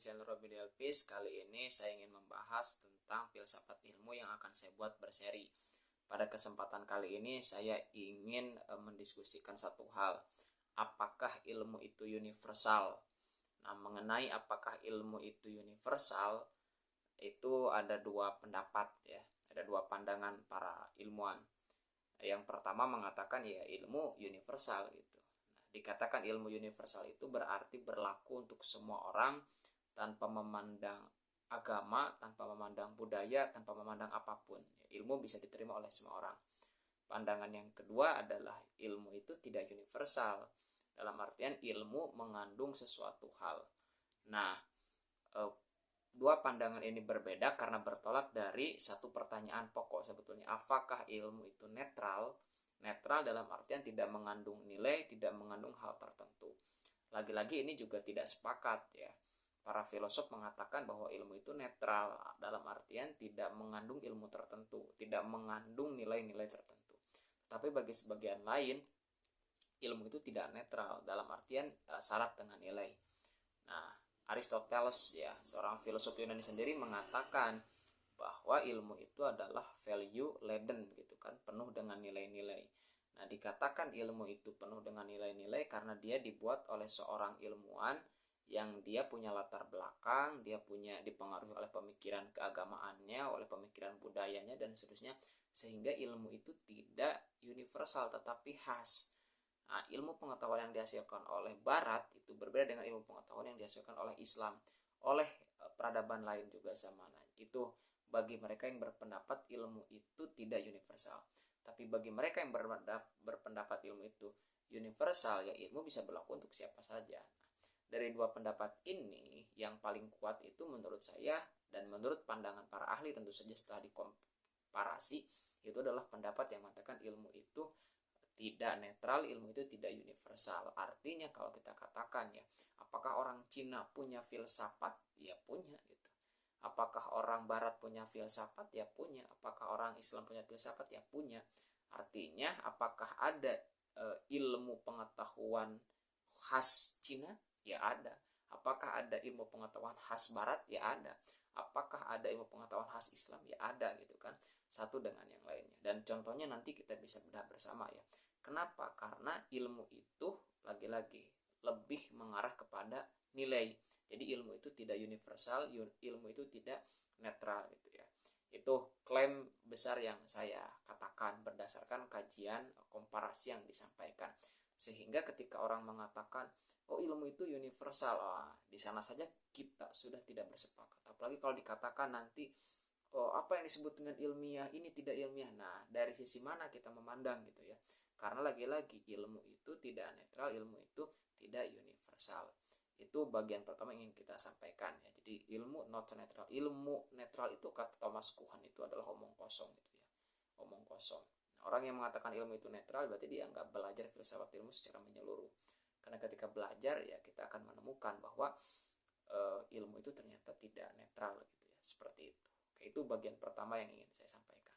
channel Robin Elpis. Kali ini saya ingin membahas tentang filsafat ilmu yang akan saya buat berseri. Pada kesempatan kali ini saya ingin mendiskusikan satu hal. Apakah ilmu itu universal? Nah, mengenai apakah ilmu itu universal, itu ada dua pendapat ya. Ada dua pandangan para ilmuwan. Yang pertama mengatakan ya ilmu universal gitu. Dikatakan ilmu universal itu berarti berlaku untuk semua orang tanpa memandang agama, tanpa memandang budaya, tanpa memandang apapun. Ilmu bisa diterima oleh semua orang. Pandangan yang kedua adalah ilmu itu tidak universal. Dalam artian ilmu mengandung sesuatu hal. Nah, dua pandangan ini berbeda karena bertolak dari satu pertanyaan pokok sebetulnya. Apakah ilmu itu netral? Netral dalam artian tidak mengandung nilai, tidak mengandung hal tertentu. Lagi-lagi ini juga tidak sepakat ya. Para filosof mengatakan bahwa ilmu itu netral dalam artian tidak mengandung ilmu tertentu, tidak mengandung nilai-nilai tertentu. Tapi bagi sebagian lain, ilmu itu tidak netral dalam artian syarat dengan nilai. Nah, Aristoteles ya, seorang filosof Yunani sendiri mengatakan bahwa ilmu itu adalah value laden gitu kan, penuh dengan nilai-nilai. Nah, dikatakan ilmu itu penuh dengan nilai-nilai karena dia dibuat oleh seorang ilmuwan yang dia punya latar belakang, dia punya dipengaruhi oleh pemikiran keagamaannya, oleh pemikiran budayanya dan seterusnya, sehingga ilmu itu tidak universal tetapi khas. Nah, ilmu pengetahuan yang dihasilkan oleh Barat itu berbeda dengan ilmu pengetahuan yang dihasilkan oleh Islam, oleh peradaban lain juga zamannya. Itu bagi mereka yang berpendapat ilmu itu tidak universal. Tapi bagi mereka yang berpendapat ilmu itu universal, ya ilmu bisa berlaku untuk siapa saja. Dari dua pendapat ini, yang paling kuat itu menurut saya dan menurut pandangan para ahli tentu saja setelah dikomparasi, itu adalah pendapat yang mengatakan ilmu itu tidak netral, ilmu itu tidak universal. Artinya kalau kita katakan ya, apakah orang Cina punya filsafat? Ya punya gitu. Apakah orang Barat punya filsafat? Ya punya. Apakah orang Islam punya filsafat? Ya punya. Artinya apakah ada ilmu pengetahuan khas Cina? Ya ada. Apakah ada ilmu pengetahuan khas Barat? Ya ada. Apakah ada ilmu pengetahuan khas Islam? Ya ada gitu kan. Satu dengan yang lainnya. Dan contohnya nanti kita bisa bedah bersama ya. Kenapa? Karena ilmu itu lagi-lagi lebih mengarah kepada nilai. Jadi ilmu itu tidak universal, ilmu itu tidak netral gitu ya. Itu klaim besar yang saya katakan berdasarkan kajian komparasi yang disampaikan. Sehingga ketika orang mengatakan, oh ilmu itu universal, di sana saja kita sudah tidak bersepakat. Apalagi kalau dikatakan nanti, oh apa yang disebut dengan ilmiah, ini tidak ilmiah. Nah, dari sisi mana kita memandang gitu ya. Karena lagi-lagi ilmu itu tidak netral, ilmu itu tidak universal. Itu bagian pertama yang ingin kita sampaikan ya. Jadi ilmu not netral. Ilmu netral itu kata Thomas Kuhn itu adalah omong kosong gitu ya. Omong kosong. Nah, orang yang mengatakan ilmu itu netral berarti dia nggak belajar filsafat ilmu secara menyeluruh. Karena ketika belajar ya kita akan menemukan bahwa ilmu itu ternyata tidak netral gitu ya. Seperti itu. Oke, itu bagian pertama yang ingin saya sampaikan.